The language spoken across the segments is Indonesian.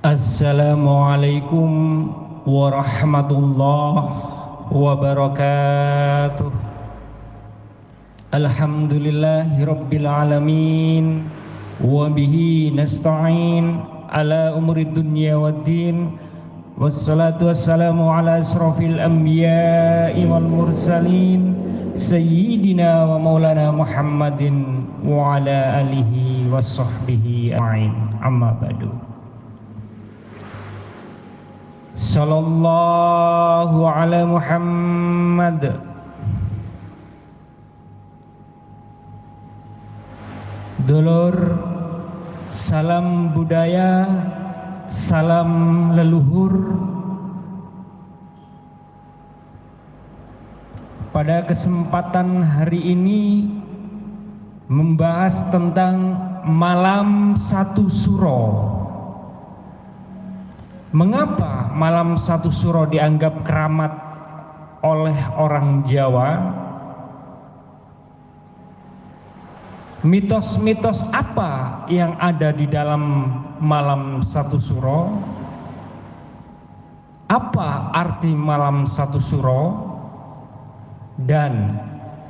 Assalamualaikum warahmatullahi wabarakatuh. Alhamdulillahi rabbil alamin, wa bihi nasta'in ala umuri dunya waddin, wassalatu wassalamu ala asrafil anbiya'i wal mursalin, sayyidina wa maulana Muhammadin wa ala alihi wa sahbihi ajma'in. Amma ba'du. Sallallahu ala Muhammad. Dulur, salam budaya, salam leluhur. Pada kesempatan hari ini membahas tentang malam satu suro. Mengapa malam satu suro dianggap keramat oleh orang Jawa? Mitos-mitos apa yang ada di dalam malam satu suro? Apa arti malam satu suro? Dan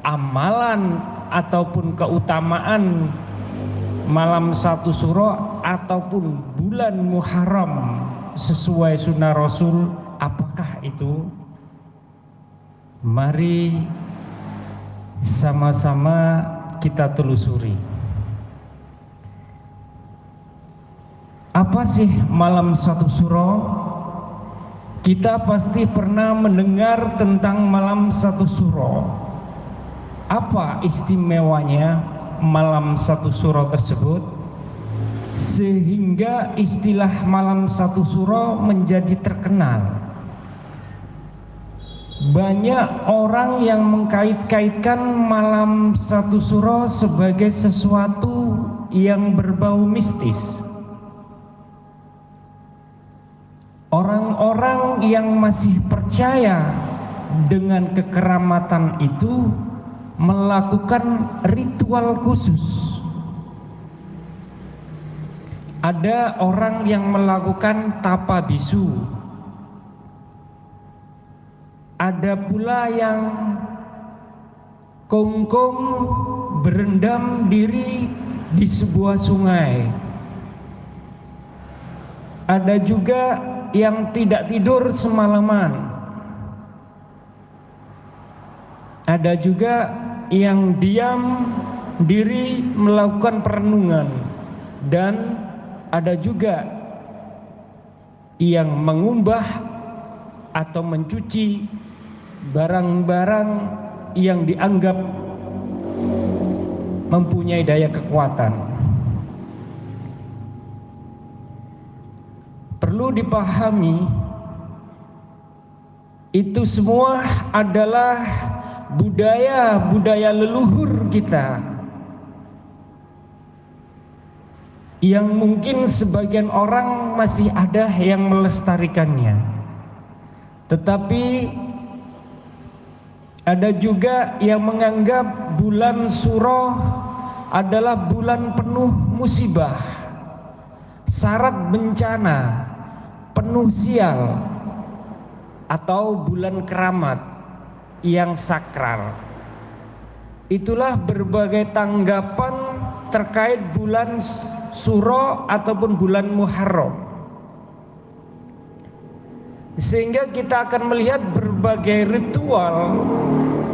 amalan ataupun keutamaan malam satu suro ataupun bulan Muharram sesuai sunnah Rasul, apakah itu? Mari sama-sama kita telusuri. Apa sih malam satu suro? Kita pasti pernah mendengar tentang malam satu suro. Apa istimewanya malam satu suro tersebut, sehingga istilah malam satu suro menjadi terkenal? Banyak orang yang mengkait-kaitkan malam satu suro sebagai sesuatu yang berbau mistis. Orang-orang yang masih percaya dengan kekeramatan itu melakukan ritual khusus. Ada orang yang melakukan tapa bisu. Ada pula yang kongkong berendam diri di sebuah sungai. Ada juga yang tidak tidur semalaman. Ada juga yang diam diri melakukan perenungan. Dan ada juga yang mengumbah atau mencuci barang-barang yang dianggap mempunyai daya kekuatan. Perlu dipahami, itu semua adalah budaya leluhur kita yang mungkin sebagian orang masih ada yang melestarikannya. Tetapi ada juga yang menganggap bulan suro adalah bulan penuh musibah, syarat bencana, penuh sial, atau bulan keramat yang sakral. Itulah berbagai tanggapan terkait bulan suro ataupun bulan Muharram. Sehingga kita akan melihat berbagai ritual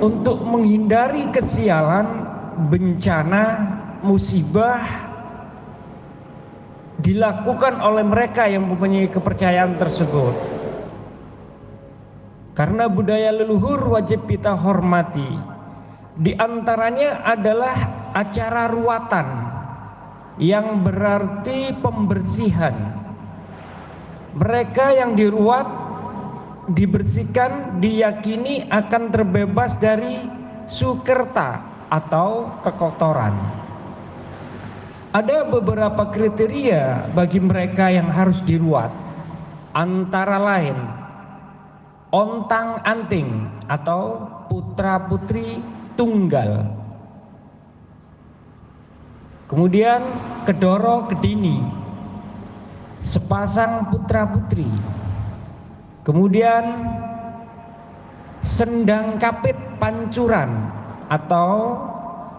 untuk menghindari kesialan, bencana, musibah dilakukan oleh mereka yang mempunyai kepercayaan tersebut. Karena budaya leluhur wajib kita hormati. Di antaranya adalah acara ruatan, yang berarti pembersihan. Mereka yang diruat, dibersihkan, diyakini akan terbebas dari sukerta atau kekotoran. Ada beberapa kriteria bagi mereka yang harus diruat, antara lain ontang-anting atau putra-putri tunggal, kemudian kedoro kedini, sepasang putra-putri, kemudian sendang kapit pancuran atau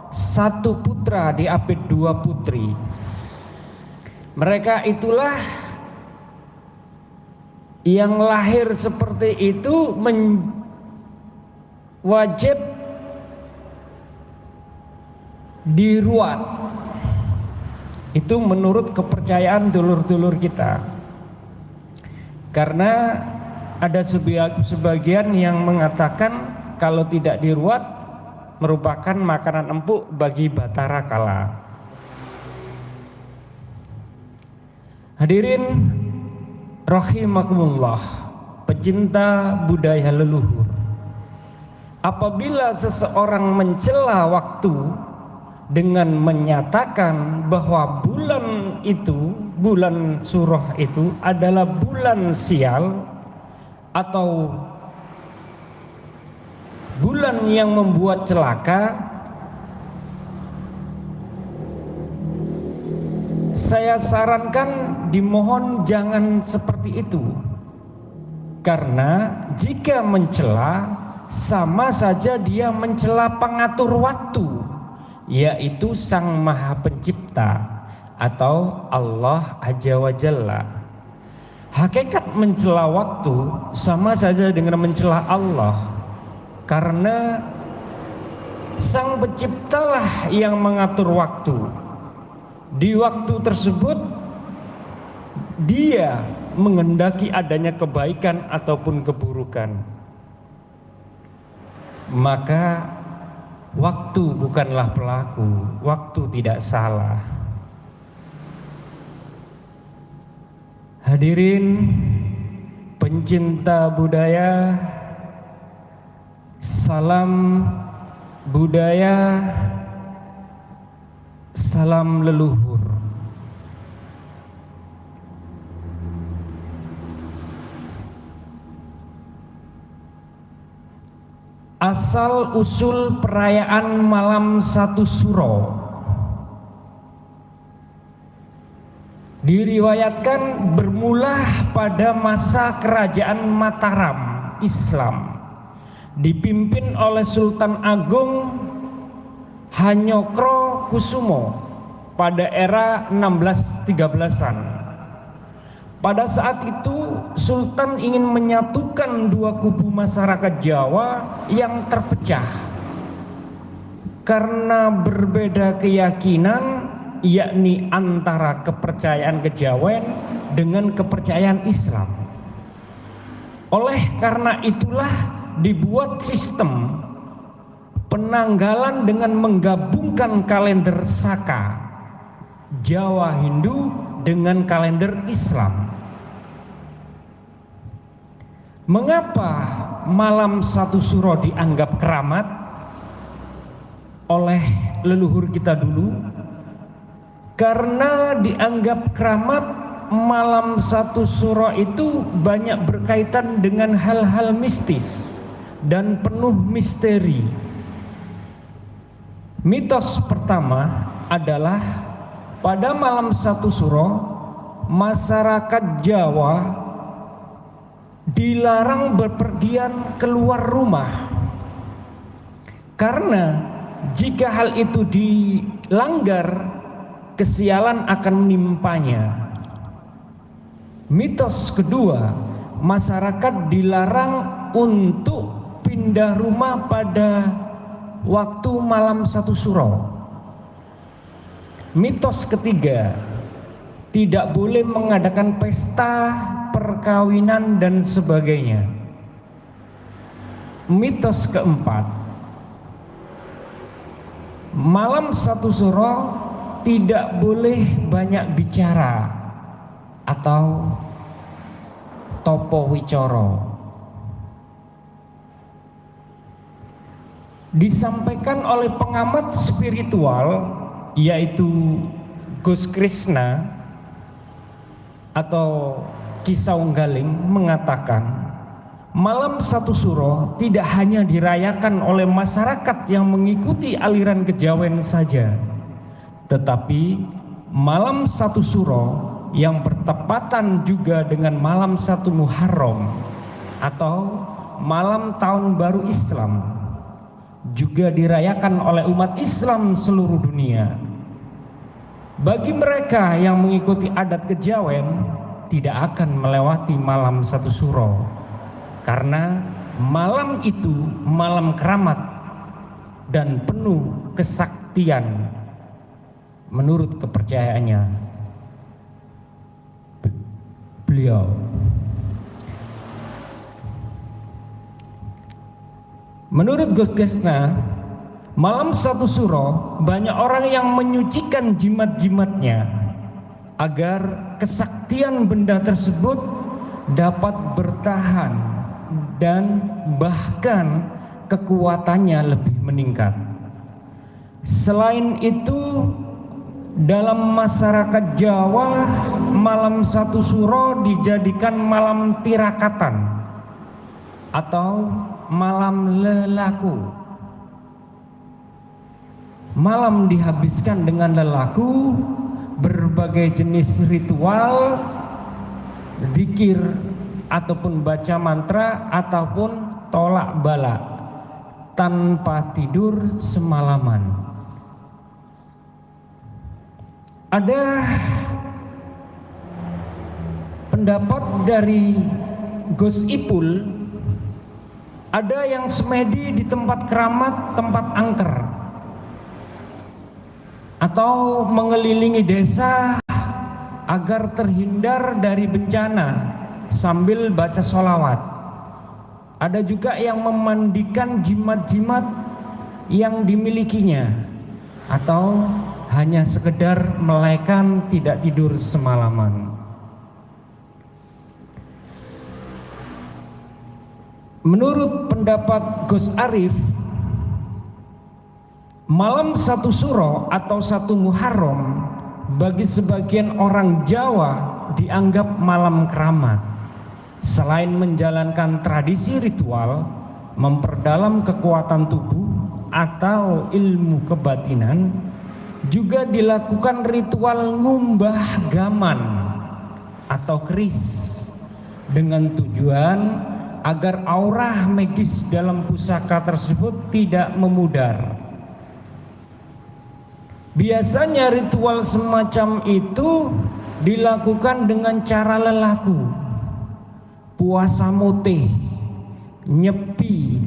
satu putra diapit dua putri. Mereka itulah yang lahir seperti itu wajib diruat. Itu menurut kepercayaan dulur-dulur kita. Karena ada sebagian yang mengatakan kalau tidak diruat merupakan makanan empuk bagi Batara Kala. Hadirin rahimakumullah, pecinta budaya leluhur. Apabila seseorang mencela waktu dengan menyatakan bahwa bulan Surah itu adalah bulan sial atau bulan yang membuat celaka, saya sarankan dimohon jangan seperti itu. Karena jika mencela sama saja dia mencela pengatur waktu, yaitu Sang Maha Pencipta atau Allah Azza wa Jalla. Hakikat mencela waktu sama saja dengan mencela Allah, karena Sang Penciptalah yang mengatur waktu. Di waktu tersebut Dia menghendaki adanya kebaikan ataupun keburukan. Maka waktu bukanlah pelaku, waktu tidak salah. Hadirin pencinta budaya, salam budaya, salam leluhur. Asal usul perayaan malam satu suro diriwayatkan bermula pada masa kerajaan Mataram Islam dipimpin oleh Sultan Agung Hanyokro Kusumo pada era 1613-an. Pada saat itu Sultan ingin menyatukan dua kubu masyarakat Jawa yang terpecah karena berbeda keyakinan, yakni antara kepercayaan kejawen dengan kepercayaan Islam. Oleh karena itulah dibuat sistem penanggalan dengan menggabungkan kalender Saka Jawa Hindu dengan kalender Islam. Mengapa malam satu suro dianggap keramat oleh leluhur kita dulu? Karena dianggap keramat, malam satu suro itu banyak berkaitan dengan hal-hal mistis dan penuh misteri. Mitos pertama adalah pada malam satu suro masyarakat Jawa dilarang berpergian keluar rumah, karena jika hal itu dilanggar kesialan akan menimpanya. Mitos kedua, masyarakat dilarang untuk pindah rumah pada waktu malam satu suro. Mitos ketiga, tidak boleh mengadakan pesta, perkawinan dan sebagainya. Mitos keempat, malam satu suro tidak boleh banyak bicara atau topo wicoro. Disampaikan oleh pengamat spiritual yaitu Gus Krishna atau Kisaunggaling mengatakan, malam satu suro tidak hanya dirayakan oleh masyarakat yang mengikuti aliran kejawen saja, tetapi malam satu suro yang bertepatan juga dengan malam 1 Muharram atau malam tahun baru Islam, juga dirayakan oleh umat Islam seluruh dunia. Bagi mereka yang mengikuti adat kejawen, tidak akan melewati malam 1 Suro, karena malam itu malam keramat dan penuh kesaktian menurut kepercayaannya beliau. Menurut Gus Kresna, malam 1 Suro banyak orang yang menyucikan jimat-jimatnya agar kesaktian benda tersebut dapat bertahan dan bahkan kekuatannya lebih meningkat. Selain itu, dalam masyarakat Jawa, malam 1 Suro dijadikan malam tirakatan atau malam lelaku. Malam dihabiskan dengan lelaku, berbagai jenis ritual, zikir ataupun baca mantra ataupun tolak bala tanpa tidur semalaman. Ada pendapat dari Gus Ipul, ada yang semedi di tempat keramat, tempat angker, atau mengelilingi desa agar terhindar dari bencana sambil baca sholawat. Ada juga yang memandikan jimat-jimat yang dimilikinya, atau hanya sekedar melaikan tidak tidur semalaman. Menurut pendapat Gus Arif, malam 1 Suro atau 1 Muharram bagi sebagian orang Jawa dianggap malam keramat. Selain menjalankan tradisi ritual, memperdalam kekuatan tubuh atau ilmu kebatinan, juga dilakukan ritual ngumbah gaman atau keris dengan tujuan agar aura magis dalam pusaka tersebut tidak memudar. Biasanya ritual semacam itu dilakukan dengan cara lelaku, puasa mutih, nyepi,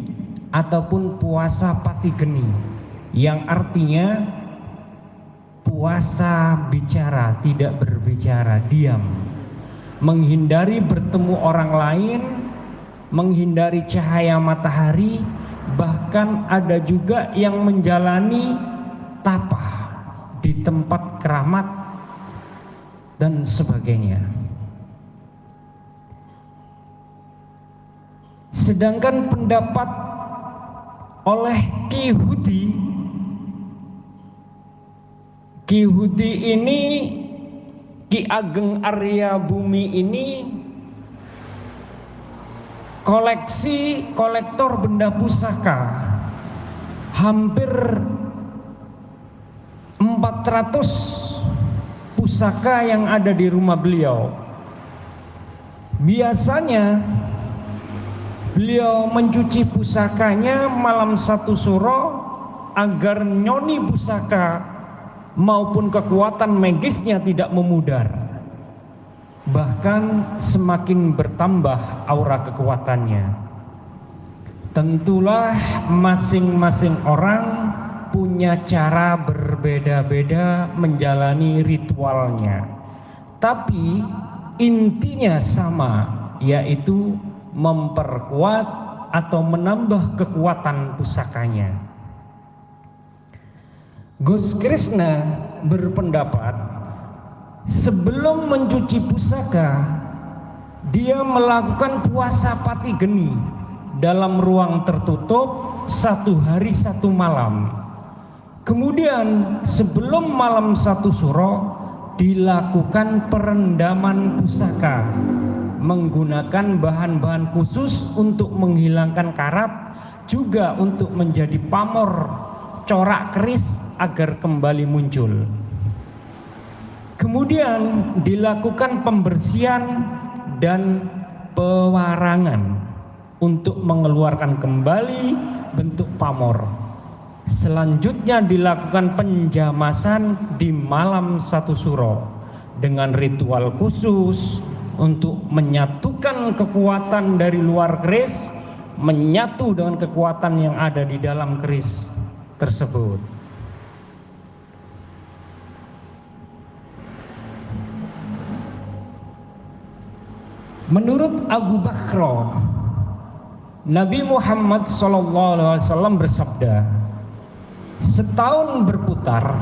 ataupun puasa pati geni, yang artinya puasa bicara, tidak berbicara, diam, menghindari bertemu orang lain, menghindari cahaya matahari, bahkan ada juga yang menjalani tapa di tempat keramat dan sebagainya. Sedangkan pendapat oleh Ki Hudi ini, Ki Ageng Arya Bumi ini kolektor benda pusaka, hampir 400 pusaka yang ada di rumah beliau. Biasanya beliau mencuci pusakanya malam 1 Suro agar nyoni pusaka maupun kekuatan magisnya tidak memudar, bahkan semakin bertambah aura kekuatannya. Tentulah masing-masing orang punya cara berbeda-beda menjalani ritualnya, tapi intinya sama, yaitu memperkuat atau menambah kekuatan pusakanya. Gus Kresna berpendapat, sebelum mencuci pusaka, dia melakukan puasa pati geni dalam ruang tertutup 1 hari 1 malam. Kemudian sebelum malam 1 Suro dilakukan perendaman pusaka menggunakan bahan-bahan khusus untuk menghilangkan karat, juga untuk menjadi pamor corak keris agar kembali muncul. Kemudian dilakukan pembersihan dan pewarangan untuk mengeluarkan kembali bentuk pamor. Selanjutnya dilakukan penjamasan di malam satu suro dengan ritual khusus untuk menyatukan kekuatan dari luar keris menyatu dengan kekuatan yang ada di dalam keris tersebut. Menurut Abu Bakr, Nabi Muhammad SAW bersabda, setahun berputar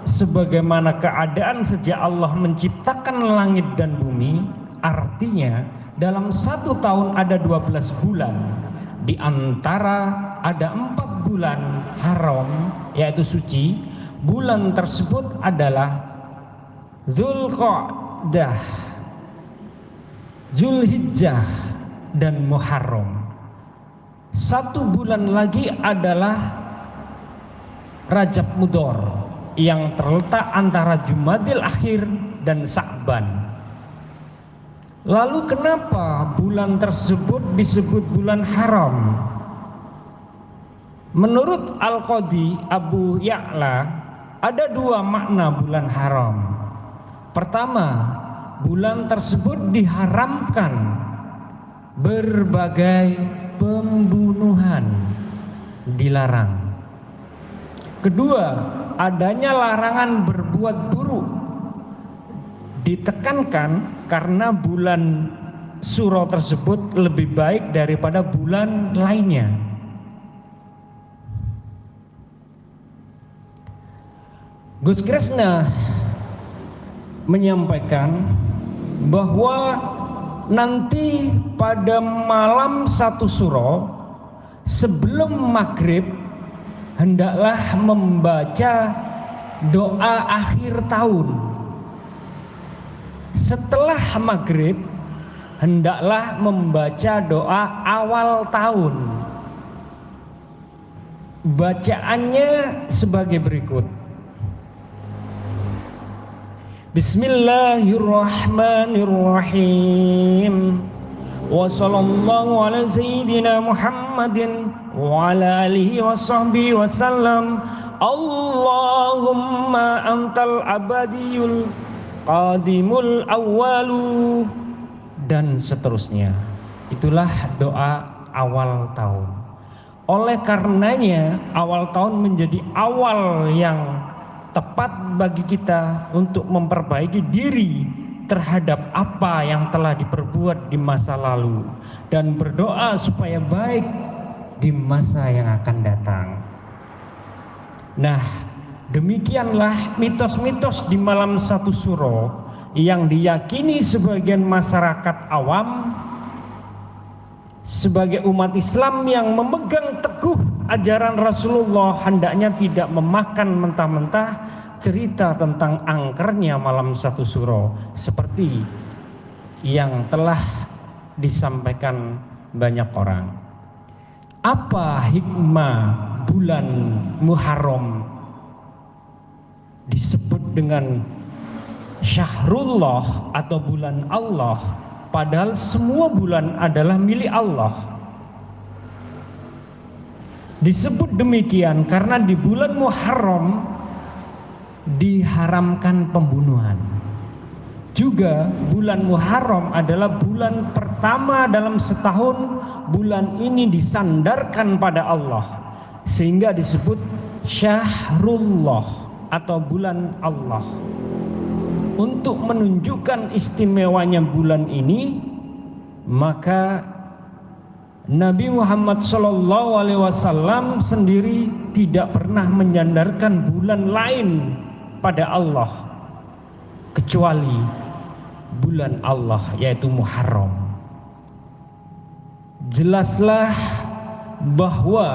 sebagaimana keadaan sejak Allah menciptakan langit dan bumi, artinya dalam satu tahun ada 12 bulan, di antara ada 4 bulan haram yaitu suci. Bulan tersebut adalah Dzulqa'dah, Dzulhijjah dan Muharram. Satu bulan lagi adalah Rajab Mudhor yang terletak antara Jumadil Akhir dan Sa'ban. Lalu kenapa bulan tersebut disebut bulan haram? Menurut Al-Qadi Abu Ya'la ada 2 makna bulan haram. Pertama, bulan tersebut diharamkan berbagai pembunuhan, dilarang. Kedua, adanya larangan berbuat buruk, ditekankan karena bulan suro tersebut lebih baik daripada bulan lainnya. Gus Kresna menyampaikan bahwa nanti pada malam satu suro sebelum maghrib hendaklah membaca doa akhir tahun. Setelah maghrib hendaklah membaca doa awal tahun. Bacaannya sebagai berikut: Bismillahirrahmanirrahim. Wa sallallahu ala sayyidina Muhammadin wa ala alihi wa sahbihi wa sallam. Allahumma antal abadiyul qadimul awwalu, dan seterusnya. Itulah doa awal tahun. Oleh karenanya awal tahun menjadi awal yang tepat bagi kita untuk memperbaiki diri terhadap apa yang telah diperbuat di masa lalu dan berdoa supaya baik di masa yang akan datang. Nah, demikianlah mitos-mitos di malam satu suro yang diyakini sebagian masyarakat awam sebagai umat Islam yang memegang teguh ajaran Rasulullah hendaknya tidak memakan mentah-mentah cerita tentang angkernya malam satu suro seperti yang telah disampaikan banyak orang. Apa hikmah bulan Muharram disebut dengan Syahrullah atau bulan Allah, padahal semua bulan adalah milik Allah? Disebut demikian karena di bulan Muharram diharamkan pembunuhan. Juga bulan Muharram adalah bulan pertama dalam setahun. Bulan ini disandarkan pada Allah sehingga disebut Syahrullah atau bulan Allah. Untuk menunjukkan istimewanya bulan ini, maka Nabi Muhammad SAW sendiri tidak pernah menyandarkan bulan lain pada Allah kecuali bulan Allah, yaitu Muharram. Jelaslah bahwa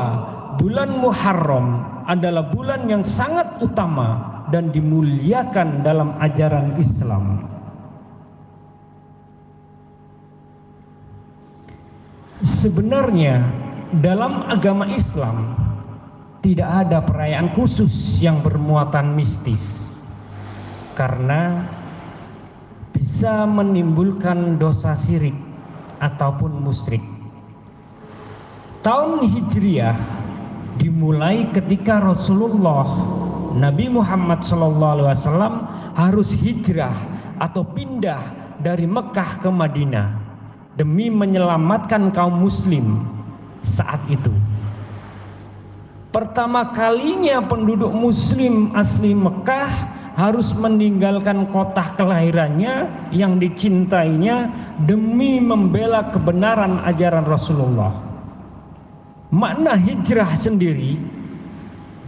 bulan Muharram adalah bulan yang sangat utama dan dimuliakan dalam ajaran Islam. Sebenarnya dalam agama Islam tidak ada perayaan khusus yang bermuatan mistis, karena bisa menimbulkan dosa syirik ataupun musyrik. Tahun Hijriah dimulai ketika Rasulullah Nabi Muhammad SAW harus hijrah atau pindah dari Mekah ke Madinah demi menyelamatkan kaum muslim saat itu. Pertama kalinya penduduk muslim asli Mekah harus meninggalkan kota kelahirannya yang dicintainya demi membela kebenaran ajaran Rasulullah. Makna hijrah sendiri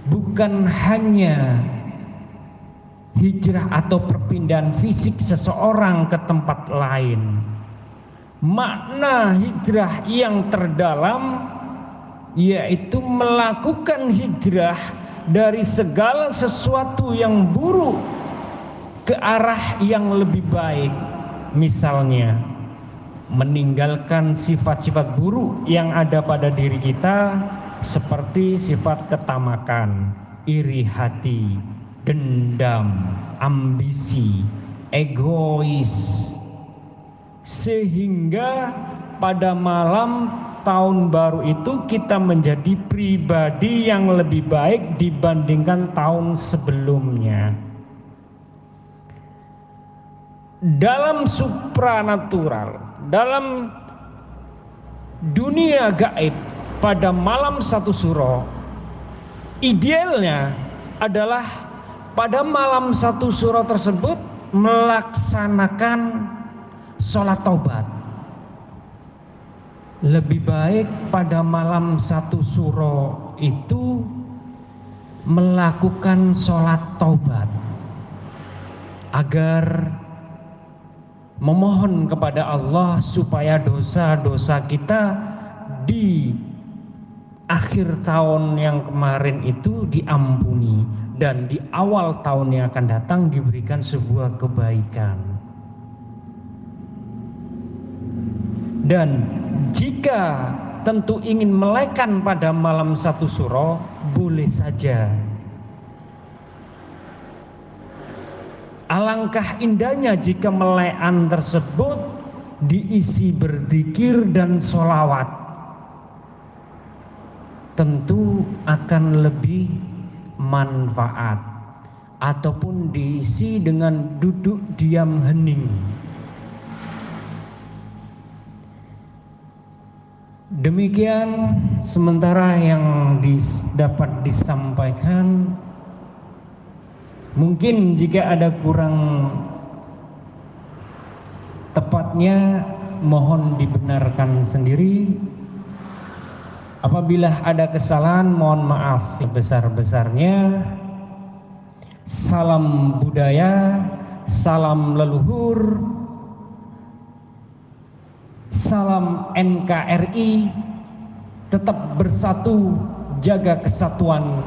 bukan hanya hijrah atau perpindahan fisik seseorang ke tempat lain. Makna hijrah yang terdalam yaitu melakukan hijrah dari segala sesuatu yang buruk ke arah yang lebih baik. Misalnya meninggalkan sifat-sifat buruk yang ada pada diri kita, seperti sifat ketamakan, iri hati, dendam, ambisi, egois, sehingga pada malam tahun baru itu kita menjadi pribadi yang lebih baik dibandingkan tahun sebelumnya. Dalam supranatural, dalam dunia gaib, pada malam satu suro, idealnya adalah pada malam satu suro tersebut melaksanakan sholat taubat. Lebih baik pada malam satu suro itu melakukan sholat taubat agar memohon kepada Allah supaya dosa-dosa kita di akhir tahun yang kemarin itu diampuni dan di awal tahun yang akan datang diberikan sebuah kebaikan. Dan jika tentu ingin melekan pada malam satu suro, boleh saja. Alangkah indahnya jika melekan tersebut diisi berzikir dan sholawat. Tentu akan lebih manfaat. Ataupun diisi dengan duduk diam hening. Demikian sementara yang dapat disampaikan. Mungkin jika ada kurang tepatnya mohon dibenarkan sendiri. Apabila ada kesalahan mohon maaf sebesar-besarnya. Salam budaya, salam leluhur, salam NKRI, tetap bersatu, jaga kesatuan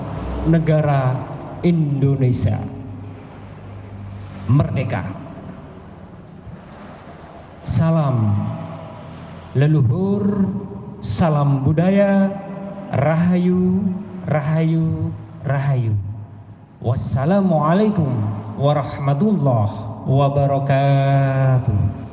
negara Indonesia merdeka. Salam leluhur, salam budaya, rahayu, rahayu, rahayu. Wassalamualaikum warahmatullahi wabarakatuh.